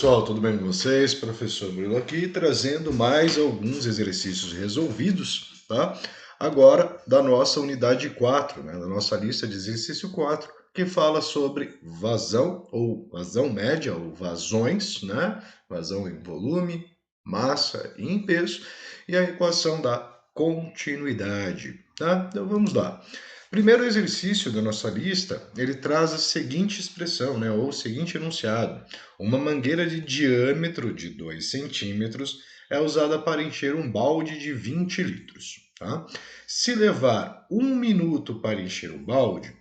Pessoal, tudo bem com vocês? Professor Murilo aqui, trazendo mais alguns exercícios resolvidos, tá? Agora, da nossa unidade 4, né? Da nossa lista de exercício 4, que fala sobre vazão, ou vazão média, ou vazões, né? Vazão em volume, massa e em peso, e a equação da continuidade, tá? Então, vamos lá. Primeiro exercício da nossa lista, ele traz a seguinte expressão, né? Ou o seguinte enunciado. Uma mangueira de diâmetro de 2 centímetros é usada para encher um balde de 20 litros. Tá? Se levar 1 minuto para encher o balde,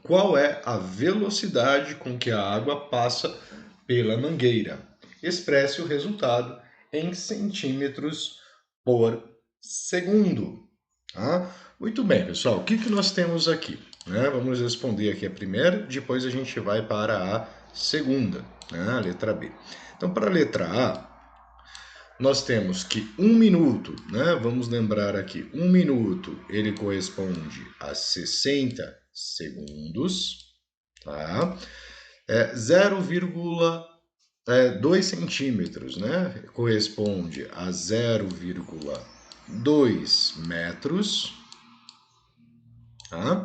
qual é a velocidade com que a água passa pela mangueira? Expresse o resultado em centímetros por segundo. Tá? Muito bem, pessoal. O que nós temos aqui? Né? Vamos responder aqui a primeira, depois a gente vai para a segunda, né? A letra B. Então, para a letra A, nós temos que 1 minuto, né? Vamos lembrar aqui, 1 minuto ele corresponde a 60 segundos, tá? 0,2 centímetros, né? Corresponde a 0,2 metros, tá?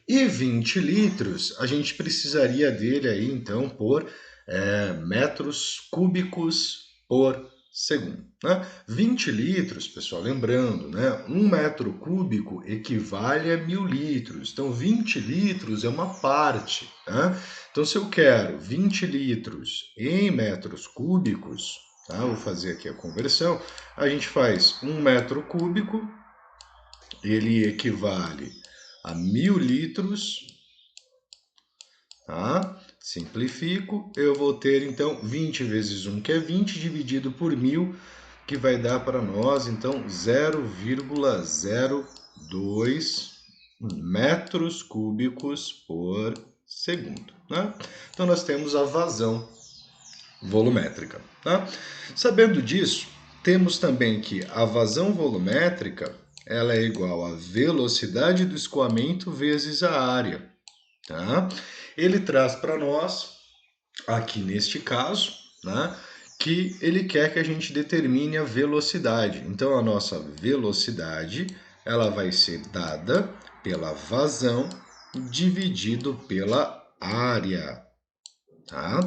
E 20 litros, a gente precisaria dele aí, então, por metros cúbicos por segundo. Né? 20 litros, pessoal, lembrando, né? 1 metro cúbico equivale a 1000 litros. Então, 20 litros é uma parte. Né? Então, se eu quero 20 litros em metros cúbicos, tá? Vou fazer aqui a conversão. A gente faz 1 metro cúbico, ele equivale a 1000 litros, tá? Simplifico, eu vou ter então 20 vezes 1, que é 20, dividido por 1000, que vai dar para nós então 0,02 metros cúbicos por segundo, né? Então nós temos a vazão volumétrica, tá? Sabendo disso, temos também que a vazão volumétrica ela é igual à velocidade do escoamento vezes a área, tá? Ele traz para nós, aqui neste caso, né, que ele quer que a gente determine a velocidade. Então, a nossa velocidade ela vai ser dada pela vazão dividido pela área. Tá?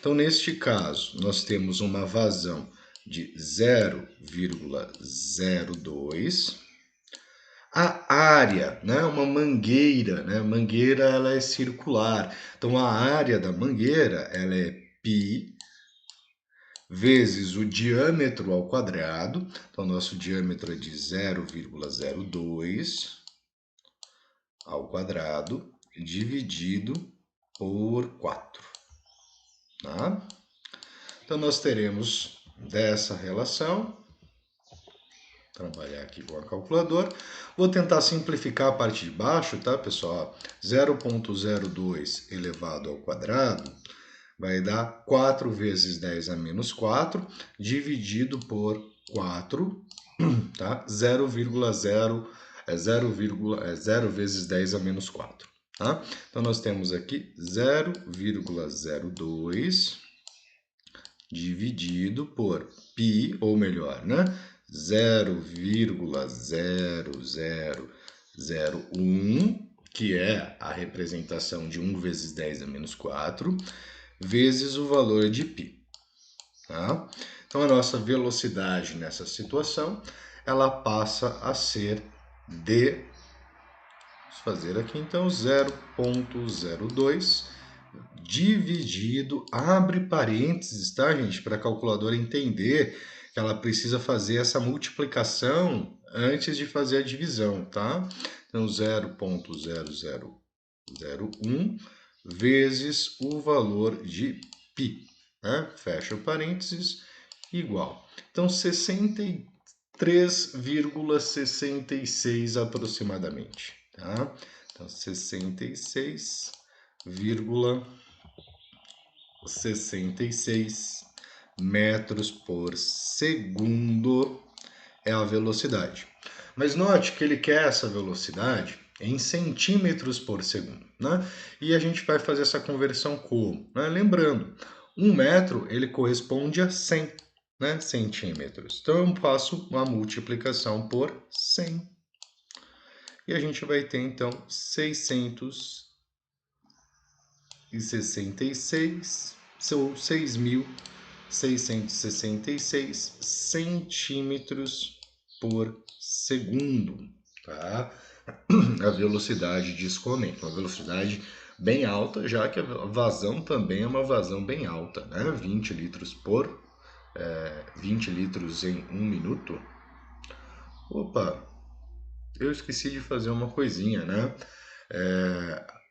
Então, neste caso, nós temos uma vazão de 0,02. A área, né, uma mangueira, né? Mangueira ela é circular. Então a área da mangueira ela é π vezes o diâmetro ao quadrado. Então nosso diâmetro é de 0,02 ao quadrado dividido por 4. Tá? Então nós teremos dessa relação, trabalhar aqui com a calculadora. Vou tentar simplificar a parte de baixo, tá, pessoal? 0,02 elevado ao quadrado vai dar 4 vezes 10 a menos 4, dividido por 4, tá? 0,0 0 vezes 10 a menos 4, tá? Então, nós temos aqui 0,02 dividido por π, ou melhor, né? 0,0001, que é a representação de 1 vezes 10 a menos 4, vezes o valor de π. Tá? Então, a nossa velocidade nessa situação, ela passa a ser de, vamos fazer aqui então, 0,02 dividido, abre parênteses, tá, gente? Para a calculadora entender que ela precisa fazer essa multiplicação antes de fazer a divisão, tá? Então, 0,0001 vezes o valor de π, né? Fecha o parênteses, igual. Então, 63,66 aproximadamente, tá? Então, 66,66 metros por segundo é a velocidade. Mas note que ele quer essa velocidade em centímetros por segundo, né? E a gente vai fazer essa conversão como? Né? Lembrando, 1 metro, ele corresponde a 100, né, centímetros. Então, eu faço uma multiplicação por 100. E a gente vai ter, então, 666, são 6.666 centímetros por segundo, tá? A velocidade de escoamento, uma velocidade bem alta, já que a vazão também é uma vazão bem alta, né? 20 litros 20 litros em 1 minuto. Opa, eu esqueci de fazer uma coisinha, né?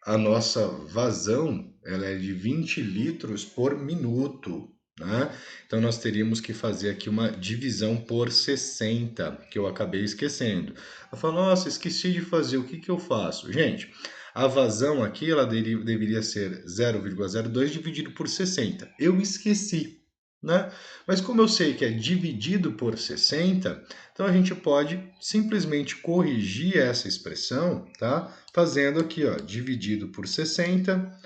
A nossa vazão, ela é de 20 litros por minuto, né? Então nós teríamos que fazer aqui uma divisão por 60, que eu acabei esquecendo. Eu falo, nossa, esqueci de fazer, o que que eu faço? Gente, a vazão aqui, ela deveria ser 0,02 dividido por 60. Eu esqueci, né? Mas como eu sei que é dividido por 60, então a gente pode simplesmente corrigir essa expressão, tá? Fazendo aqui, ó, dividido por 60,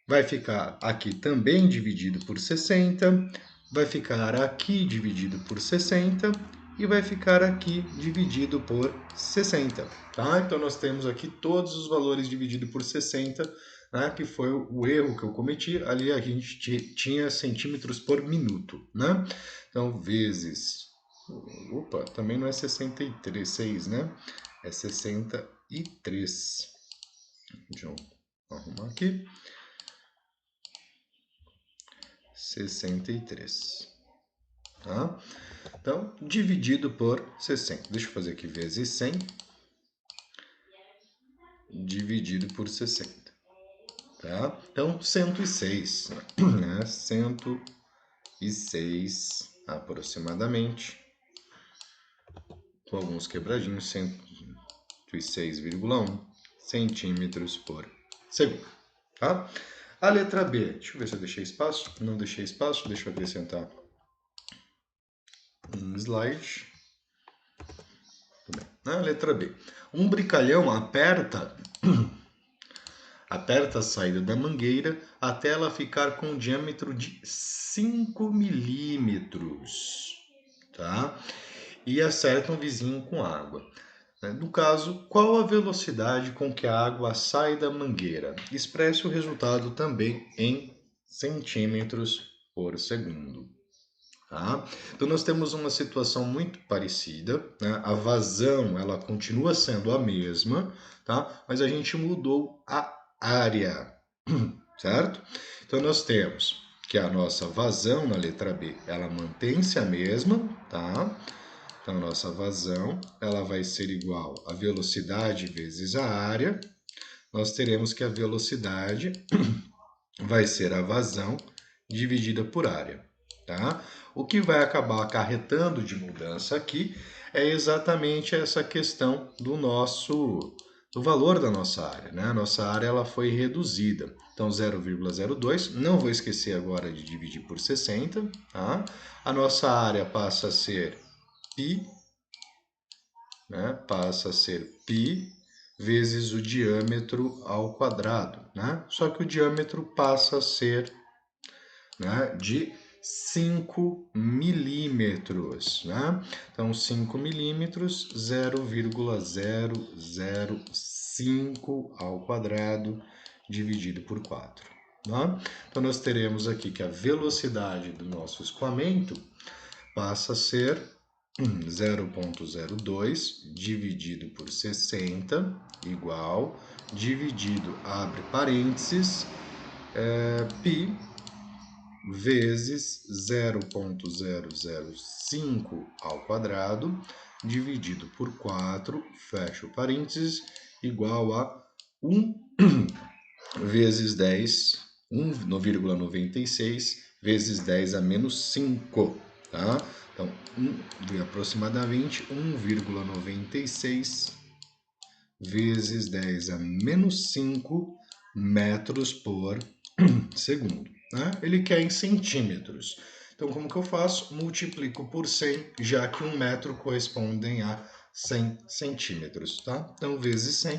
vai ficar aqui também dividido por 60, vai ficar aqui dividido por 60 e vai ficar aqui dividido por 60, tá? Então nós temos aqui todos os valores divididos por 60, né, que foi o erro que eu cometi. Ali a gente tinha centímetros por minuto, né? Então, vezes... Opa, também não é 63, né? É 63. Deixa eu arrumar aqui. 63. Tá? Então, dividido por 60. Deixa eu fazer aqui vezes 100. Dividido por 60. Tá? Então, 106. Né? 106 aproximadamente. Com alguns quebradinhos, 106,1 centímetros por segundo. Tá? A letra B, deixa eu ver se eu deixei espaço. Não deixei espaço, deixa eu acrescentar um slide. Tudo bem. A letra B. Um brincalhão aperta a saída da mangueira até ela ficar com um diâmetro de 5 milímetros. Tá? E acerta um vizinho com água. No caso, qual a velocidade com que a água sai da mangueira? Expresse o resultado também em centímetros por segundo. Tá? Então nós temos uma situação muito parecida, né? A vazão ela continua sendo a mesma, tá? Mas a gente mudou a área, certo? Então nós temos que a nossa vazão na letra B ela mantém-se a mesma, tá? Então, a nossa vazão ela vai ser igual a velocidade vezes a área. Nós teremos que a velocidade vai ser a vazão dividida por área. Tá? O que vai acabar acarretando de mudança aqui é exatamente essa questão do valor da nossa área. Né? A nossa área ela foi reduzida. Então, 0,02, não vou esquecer agora de dividir por 60. Tá? A nossa área passa a ser π, né? Passa a ser π vezes o diâmetro ao quadrado, né? Só que o diâmetro passa a ser, né, de 5 milímetros, né? Então, 5 milímetros, 0,005 ao quadrado dividido por 4. Tá? Então, nós teremos aqui que a velocidade do nosso escoamento passa a ser 0,02 dividido por 60 igual, dividido, abre parênteses, π vezes 0,005 ao quadrado dividido por 4, fecha o parênteses, igual a 1 vezes 10, 1,96 vezes 10 a menos 5, tá? Então, aproximadamente 1,96 vezes 10 a menos 5 metros por segundo. Né? Ele quer em centímetros. Então, como que eu faço? Multiplico por 100, já que 1 metro corresponde a 100 centímetros. Tá? Então, vezes 100,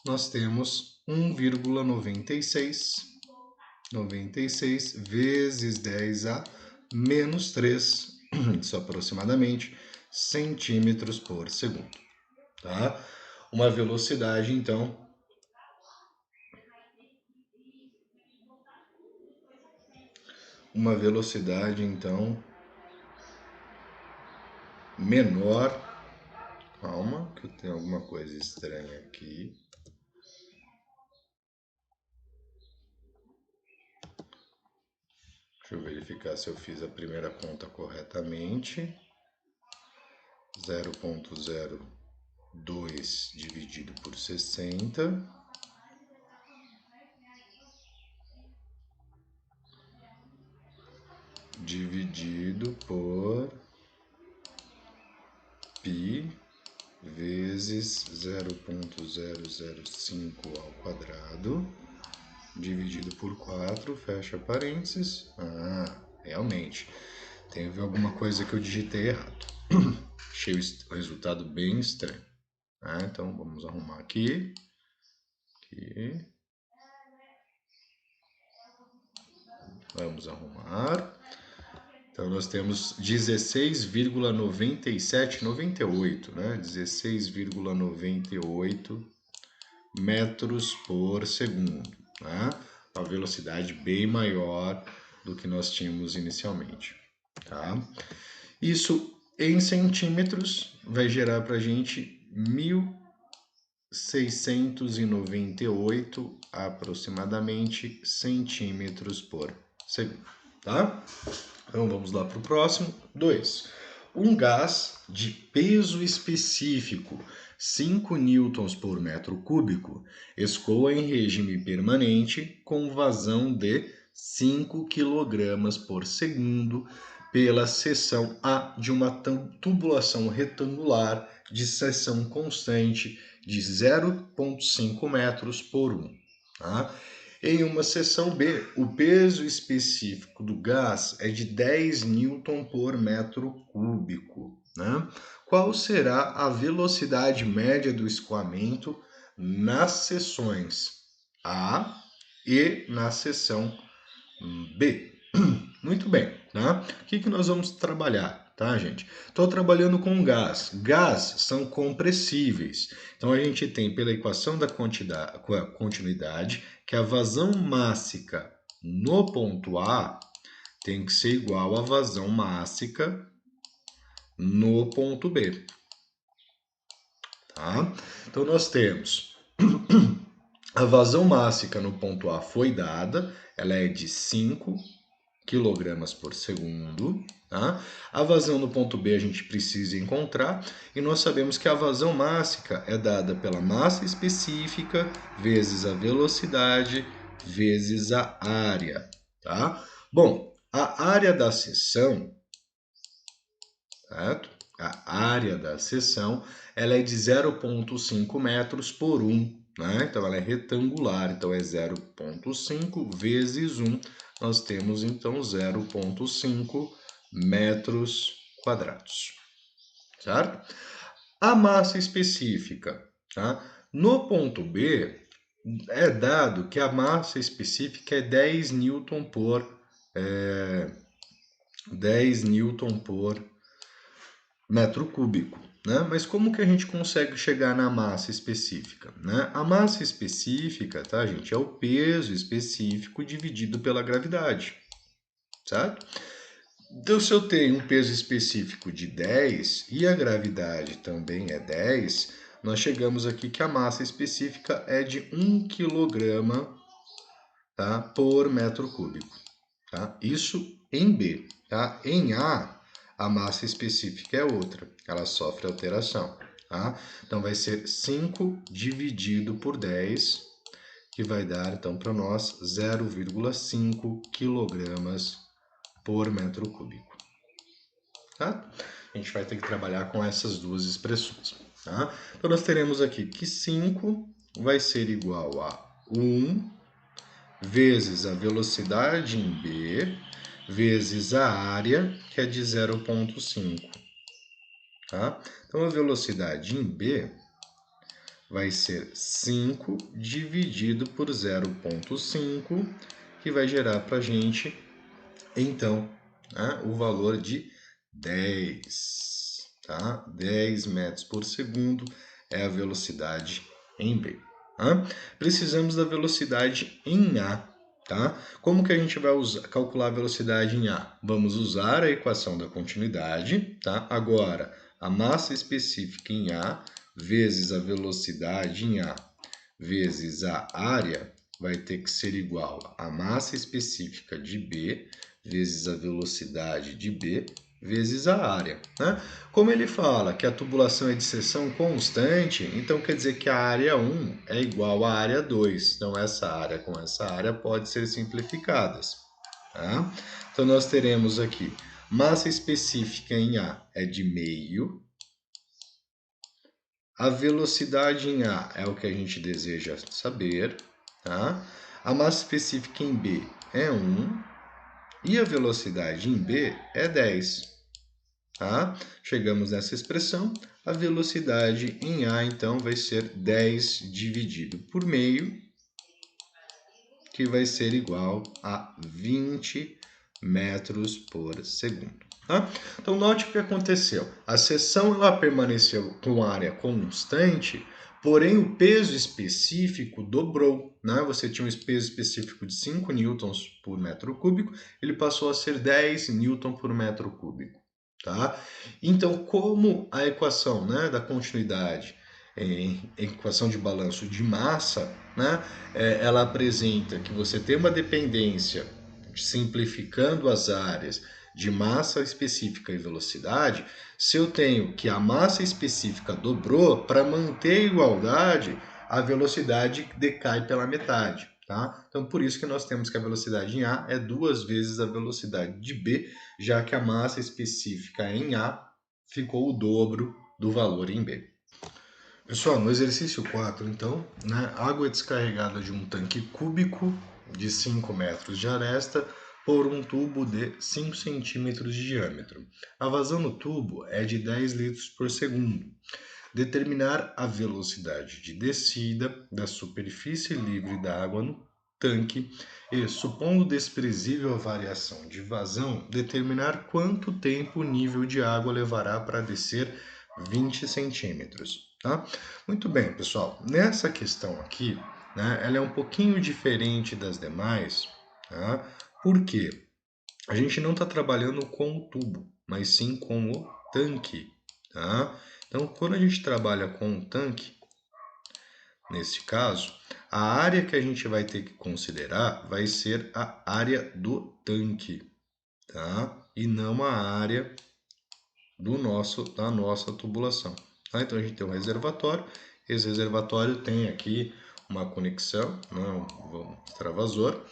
nós temos 1,96 96 vezes 10 a menos 3, isso aproximadamente, centímetros por segundo, tá? Uma velocidade, então, menor. Calma, que eu tenho alguma coisa estranha aqui. Deixa eu verificar se eu fiz a primeira conta corretamente. 0,02 dividido por 60. Dividido por π vezes 0,005 ao quadrado, dividido por 4, fecha parênteses. Realmente, teve alguma coisa que eu digitei errado. Achei o resultado bem estranho. Então, vamos arrumar aqui. Vamos arrumar. Então, nós temos 16,9798, né? 16,98 metros por segundo, né? Uma velocidade bem maior do que nós tínhamos inicialmente, tá? Isso em centímetros vai gerar para a gente 1.698 aproximadamente centímetros por segundo, tá? Então vamos lá para o próximo. 2. Um gás de peso específico, 5 newtons por metro cúbico, escoa em regime permanente com vazão de 5 kg por segundo pela seção A de uma tubulação retangular de seção constante de 0,5 metros por 1. Tá? Em uma seção B, o peso específico do gás é de 10 Newton por metro cúbico. Né? Qual será a velocidade média do escoamento nas seções A e na seção B? Muito bem, tá? O que nós vamos trabalhar, tá, gente? Estou trabalhando com gás. Gás são compressíveis. Então, a gente tem pela equação da continuidade que a vazão mássica no ponto A tem que ser igual à vazão mássica no ponto B. Tá? Então, nós temos a vazão mássica no ponto A foi dada, ela é de 5 kg por segundo. Tá? A vazão no ponto B a gente precisa encontrar e nós sabemos que a vazão mássica é dada pela massa específica vezes a velocidade vezes a área. Tá? Bom, a área da seção, certo? A área da seção ela é de 0,5 metros por 1. Né? Então ela é retangular, então é 0,5 vezes 1. Nós temos então 0,5 metros quadrados, certo? A massa específica, tá? No ponto B, é dado que a massa específica é 10 Newton por 10 Newton por metro cúbico. Né? Mas como que a gente consegue chegar na massa específica? Né? A massa específica, tá, gente, é o peso específico dividido pela gravidade, certo? Então, se eu tenho um peso específico de 10 e a gravidade também é 10, nós chegamos aqui que a massa específica é de 1 kg, tá, por metro cúbico. Tá? Isso em B. Tá? Em a massa específica é outra, ela sofre alteração. Tá? Então, vai ser 5 dividido por 10, que vai dar, então, para nós 0,5 kg por metro cúbico. Tá? A gente vai ter que trabalhar com essas duas expressões. Tá? Então, nós teremos aqui que 5 vai ser igual a 1 vezes a velocidade em B, vezes a área, que é de 0,5. Tá? Então, a velocidade em B vai ser 5 dividido por 0,5, que vai gerar para a gente, então, né, o valor de 10, tá? 10 metros por segundo é a velocidade em B. Tá? Precisamos da velocidade em A. Tá? Como que a gente vai calcular a velocidade em A? Vamos usar a equação da continuidade. Tá? Agora, a massa específica em A vezes a velocidade em A vezes a área vai ter que ser igual a massa específica de B vezes a velocidade de B vezes a área. Né? Como ele fala que a tubulação é de seção constante, então quer dizer que a área 1 é igual à área 2. Então essa área com essa área pode ser simplificadas. Tá? Então nós teremos aqui massa específica em A é de meio. A velocidade em A é o que a gente deseja saber. Tá? A massa específica em B é 1. E a velocidade em B é 10. Tá? Chegamos nessa expressão. A velocidade em A, então, vai ser 10 dividido por meio, que vai ser igual a 20 metros por segundo. Tá? Então, note o que aconteceu. A seção ela permaneceu com área constante, porém o peso específico dobrou. Né? Você tinha um peso específico de 5 newtons por metro cúbico, ele passou a ser 10 newton por metro cúbico. Tá? Então, como a equação, né, da continuidade em equação de balanço de massa, né, ela apresenta que você tem uma dependência, simplificando as áreas, de massa específica e velocidade. Se eu tenho que a massa específica dobrou, para manter a igualdade, a velocidade decai pela metade. Tá? Então, por isso que nós temos que a velocidade em A é 2 vezes a velocidade de B, já que a massa específica em A ficou o dobro do valor em B. Pessoal, no exercício 4, então, né, água é descarregada de um tanque cúbico de 5 metros de aresta por um tubo de 5 centímetros de diâmetro. A vazão no tubo é de 10 litros por segundo. Determinar a velocidade de descida da superfície livre da água no tanque e, supondo desprezível a variação de vazão, determinar quanto tempo o nível de água levará para descer 20 centímetros. Tá? Muito bem, pessoal. Nessa questão aqui, né, ela é um pouquinho diferente das demais. Tá? Por quê? A gente não está trabalhando com o tubo, mas sim com o tanque. Tá? Então, quando a gente trabalha com o tanque, nesse caso, a área que a gente vai ter que considerar vai ser a área do tanque, tá? E não a área da nossa tubulação. Tá? Então a gente tem um reservatório. Esse reservatório tem aqui uma conexão, né, um extravasor,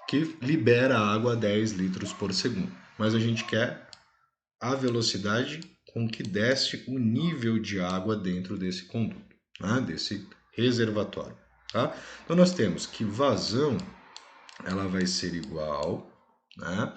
que libera água a 10 litros por segundo. Mas a gente quer a velocidade com que desce o nível de água dentro desse conduto, né, desse reservatório. Tá? Então nós temos que vazão ela vai ser igual, né,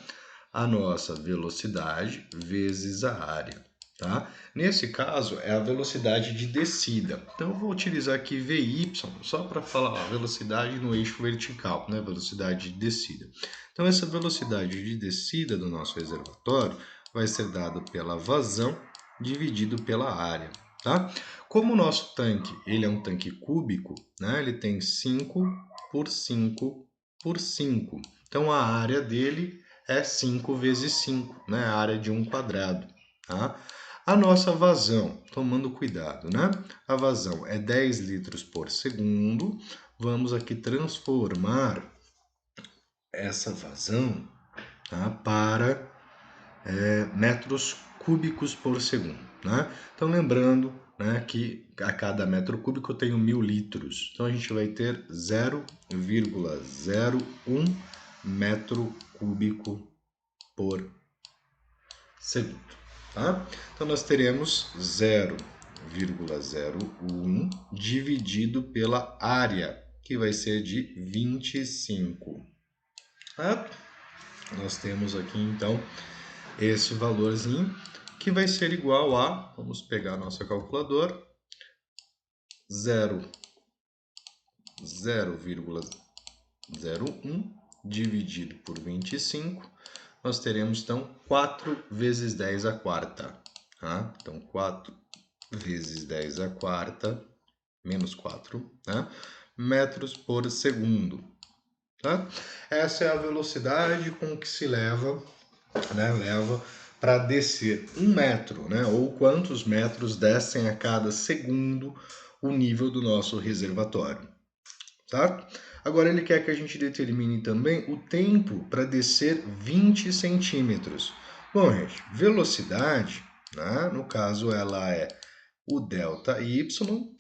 a nossa velocidade vezes a área. Tá? Nesse caso, é a velocidade de descida. Então, eu vou utilizar aqui VY só para falar a velocidade no eixo vertical, né? Velocidade de descida. Então, essa velocidade de descida do nosso reservatório vai ser dada pela vazão dividido pela área. Tá? Como o nosso tanque ele é um tanque cúbico, né? Ele tem 5 por 5 por 5. Então, a área dele é 5 vezes 5, né? A área de um quadrado. Tá? A nossa vazão, tomando cuidado, né? A vazão é 10 litros por segundo. Vamos aqui transformar essa vazão, tá, para metros cúbicos por segundo. Né? Então, lembrando, né, que a cada metro cúbico eu tenho 1000 litros. Então, a gente vai ter 0,01 metro cúbico por segundo. Tá? Então, nós teremos 0,01 dividido pela área, que vai ser de 25. Tá? Nós temos aqui, então, esse valorzinho, que vai ser igual a, vamos pegar a nossa calculadora, 0,01 dividido por 25, nós teremos, então, 4 vezes 10 à quarta. Tá? Então, 4 vezes 10 à quarta, menos 4, né? Metros por segundo. Tá? Essa é a velocidade com que se leva para descer 1 metro, né? Ou quantos metros descem a cada segundo o nível do nosso reservatório. Tá? Agora ele quer que a gente determine também o tempo para descer 20 centímetros. Bom, gente, velocidade, né? No caso ela é o ΔY,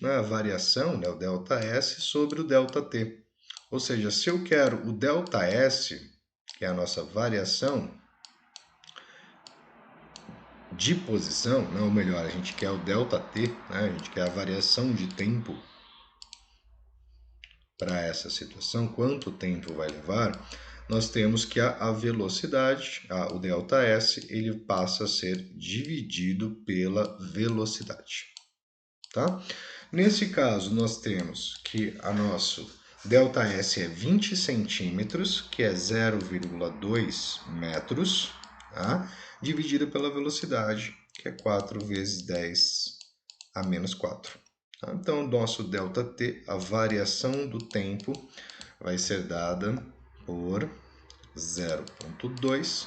né? A variação, né? O ΔS sobre o ΔT. Ou seja, se eu quero o ΔS, que é a nossa variação de posição, né? Ou melhor, a gente quer o ΔT, né? A gente quer a variação de tempo para essa situação, quanto tempo vai levar, nós temos que a velocidade, o ΔS, ele passa a ser dividido pela velocidade. Tá? Nesse caso, nós temos que a nosso ΔS é 20 centímetros, que é 0,2 metros, tá? Dividido pela velocidade, que é 4 vezes 10 a menos 4. Então, o nosso ΔT, a variação do tempo, vai ser dada por 0,2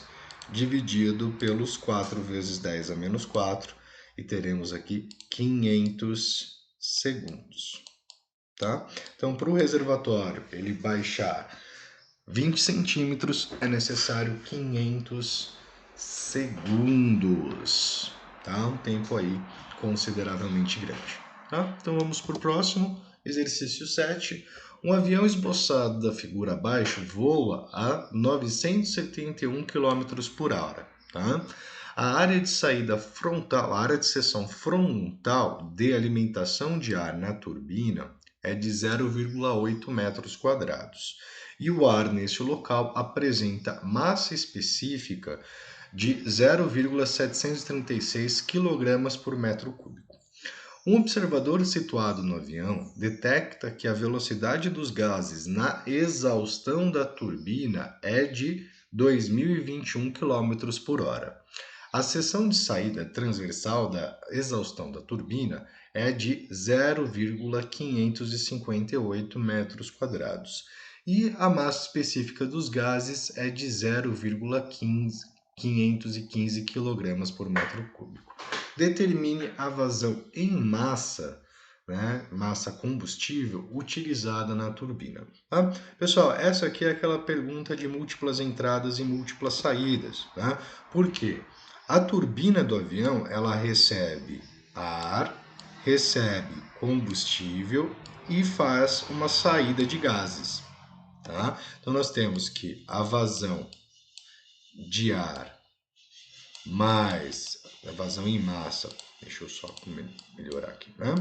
dividido pelos 4 vezes 10 a menos 4 e teremos aqui 500 segundos. Tá? Então, para o reservatório ele baixar 20 centímetros, é necessário 500 segundos. Tá? Um tempo aí consideravelmente grande. Tá? Então vamos para o próximo, exercício 7. Um avião esboçado da figura abaixo voa a 971 km por hora. Tá? A área de saída frontal, a área de seção frontal de alimentação de ar na turbina é de 0,8 metros quadrados. E o ar neste local apresenta massa específica de 0,736 kg por metro cúbico. Um observador situado no avião detecta que a velocidade dos gases na exaustão da turbina é de 2.021 km por hora. A seção de saída transversal da exaustão da turbina é de 0,558 metros quadrados e a massa específica dos gases é de 0,515 kg por metro cúbico. Determine a vazão em massa, né, massa combustível, utilizada na turbina. Tá? Pessoal, essa aqui é aquela pergunta de múltiplas entradas e múltiplas saídas. Tá? Por quê? A turbina do avião, ela recebe ar, recebe combustível e faz uma saída de gases. Tá? Então, nós temos que a vazão de ar mais a vazão em massa, deixa eu só melhorar aqui, né?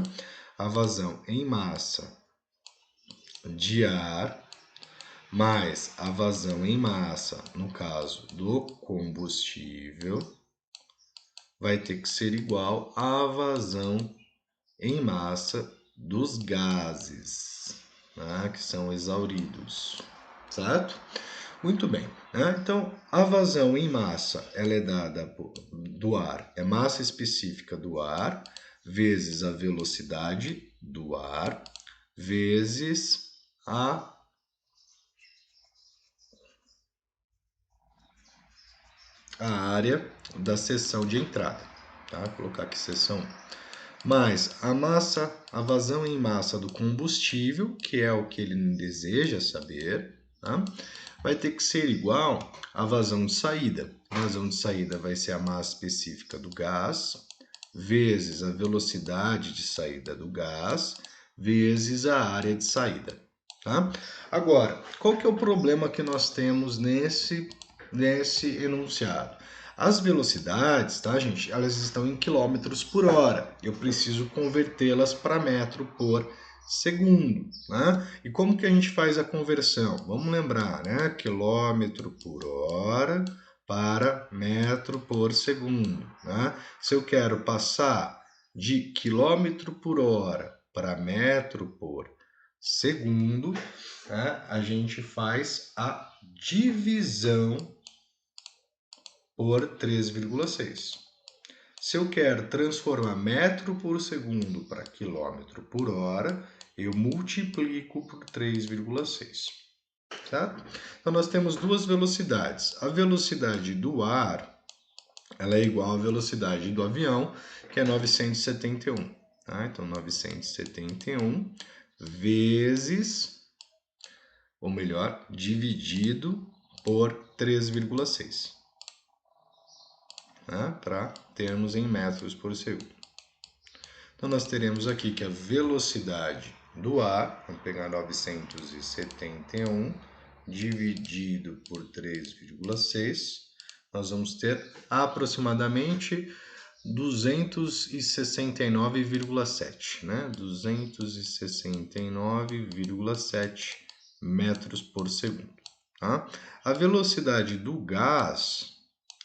A vazão em massa de ar mais a vazão em massa, no caso do combustível, vai ter que ser igual à vazão em massa dos gases, né, que são exauridos, certo? Muito bem, né? Então a vazão em massa ela é dada do ar, é massa específica do ar vezes a velocidade do ar vezes a área da seção de entrada, tá? Vou colocar aqui seção mais a massa, a vazão em massa do combustível, que é o que ele deseja saber, tá? Vai ter que ser igual à vazão de saída. A vazão de saída vai ser a massa específica do gás, vezes a velocidade de saída do gás, vezes a área de saída. Tá? Agora, qual que é o problema que nós temos nesse enunciado? As velocidades, tá, gente? Elas estão em quilômetros por hora. Eu preciso convertê-las para metro por segundo, né? E como que a gente faz a conversão? Vamos lembrar, né? Quilômetro por hora para metro por segundo, né? Se eu quero passar de quilômetro por hora para metro por segundo, né? A gente faz a divisão por 3,6. Se eu quero transformar metro por segundo para quilômetro por hora, eu multiplico por 3,6. Certo? Então, nós temos duas velocidades. A velocidade do ar ela é igual à velocidade do avião, que é 971. Tá? Então, 971 vezes, ou melhor, dividido por 3,6. Né? Para termos em metros por segundo. Então, nós teremos aqui que a velocidade do ar, vamos pegar 971 dividido por 3,6, nós vamos ter aproximadamente 269,7, né? 269,7 metros por segundo. Tá? A velocidade do gás,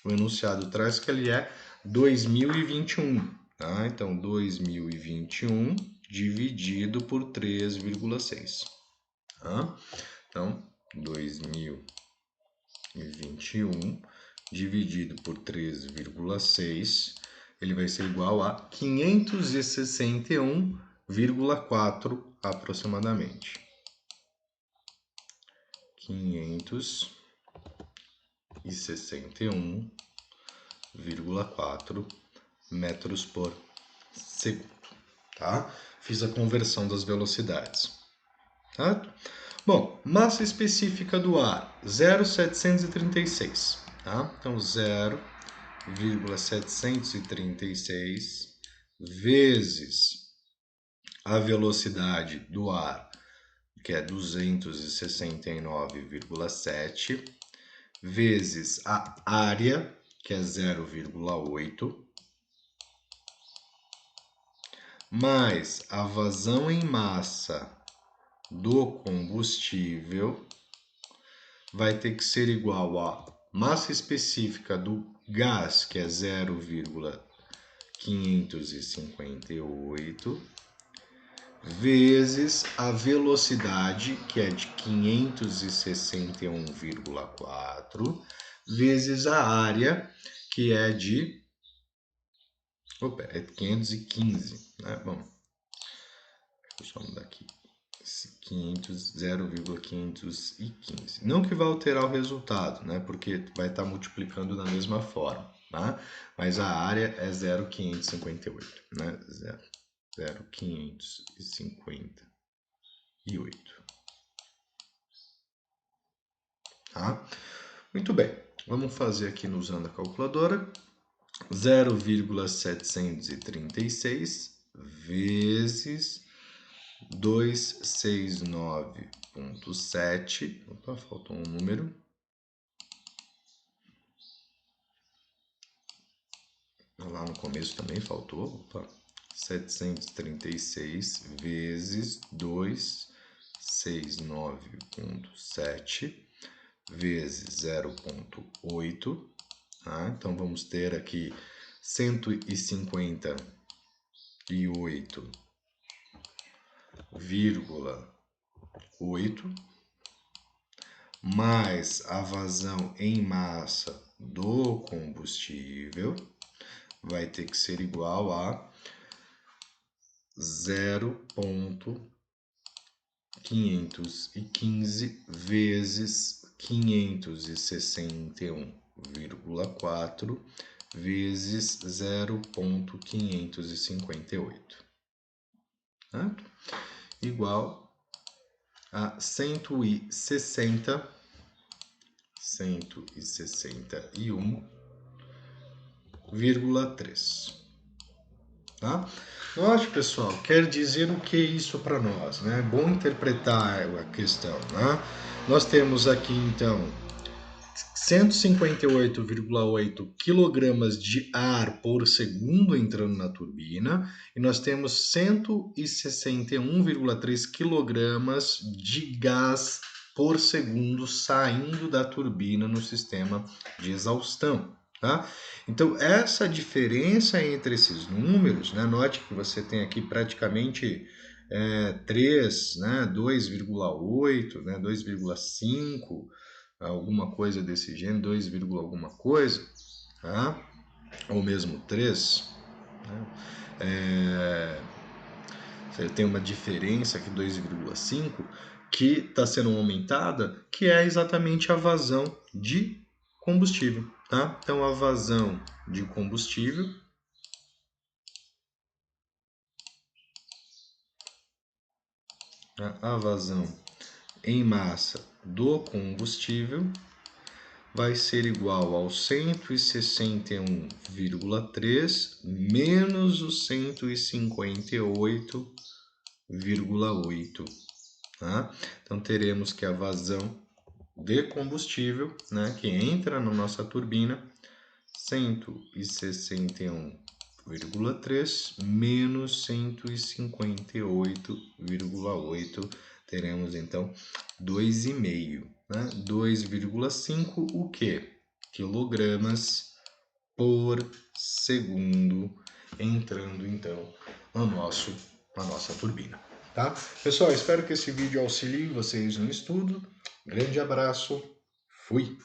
o enunciado traz que ele é 2021. Tá? Então, 2021 dividido por 3,6. Tá? Então, 2021 dividido por 3,6, ele vai ser igual a 561,4 aproximadamente. 561,4 metros por segundo, tá? Fiz a conversão das velocidades, tá? Bom, massa específica do ar, 0,736, tá? Então, 0,736 vezes a velocidade do ar, que é 269,7, vezes a área, que é 0,8, mais a vazão em massa do combustível, vai ter que ser igual a massa específica do gás, que é 0,558, vezes a velocidade, que é de 561,4, vezes a área, que é de 515, né? Bom, deixa eu só mudar aqui. 0,515. Não que vai alterar o resultado, né? Porque vai estar multiplicando da mesma forma, tá? Mas a área é 0,558, né? 0,558. Tá? Muito bem. Vamos fazer aqui usando a calculadora. 0,736 vezes 269,7. Opa, faltou um número. Lá no começo também faltou. Opa. 736 vezes 269,7 vezes 0,8. Tá? Então, vamos ter aqui 158,8 mais a vazão em massa do combustível vai ter que ser igual a 0,515 vezes 561,4 vezes 0,558, certo? Igual a 161,3. Tá? Note, pessoal, quer dizer o que é isso para nós, né? É bom interpretar a questão, né? Nós temos aqui, então, 158,8 kg de ar por segundo entrando na turbina e nós temos 161,3 kg de gás por segundo saindo da turbina no sistema de exaustão. Tá? Então, essa diferença entre esses números, né, note que você tem aqui praticamente 3, né, 2,8, né, 2,5, alguma coisa desse gênero, 2, alguma coisa, tá? Ou mesmo 3, né? Tem uma diferença aqui, 2,5, que está sendo aumentada, que é exatamente a vazão de combustível, tá? Então, a vazão de combustível a vazão em massa do combustível vai ser igual ao 161,3 menos o 158,8, tá? Então, teremos que a vazão de combustível, né, que entra na nossa turbina, 161,3 menos 158,8, teremos então 2,5, né? 2,5 o quê? Quilogramas por segundo entrando então na nossa turbina, tá? Pessoal, espero que esse vídeo auxilie vocês no estudo. Grande abraço, fui!